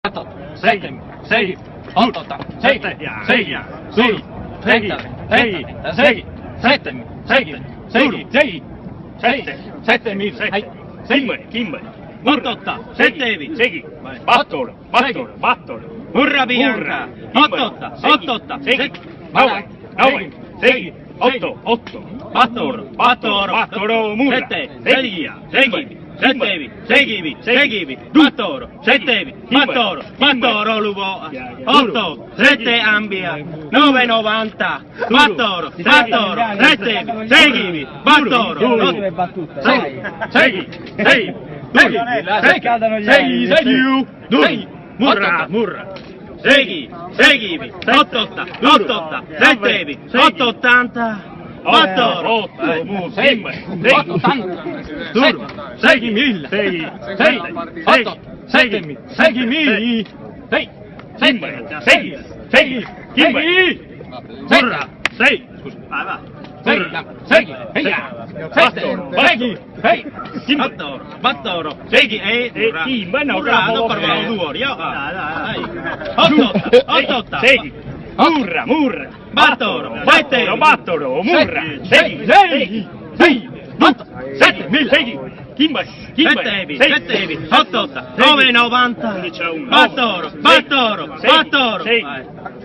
8, 7, 6, 8, 7, 6, 6, 6, 6, 7, 6, 6, 7, 10, Ottotta, settevi, segui, battolo, Murra bianca, Ottotta, segui, 9, segui, 8, Battoro, Murra, segui, seguivi, Battoro, settevi, Battoro, Lugo, 8, 7, Ambia, 9,90, Battoro, settevi, seguivi, Battoro, segui, Murra, seguivi, 8,80, settevi, 8,80, Battoro, seguimi, Murra, Battoro, segui, Murra, parlavo due, io, 8,80, Murra, Battoro, Murra, segui, 7, 8, 9,90, Battoro,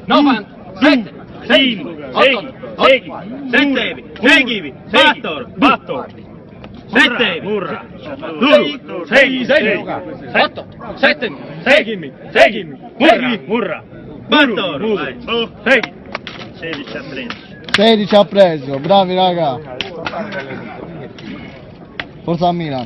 97, seguivi, Battoro, settevi, Murra, 8, 7, seguimi, Murra, Battoro, 16 ha preso, bravi raga. Forza Milan.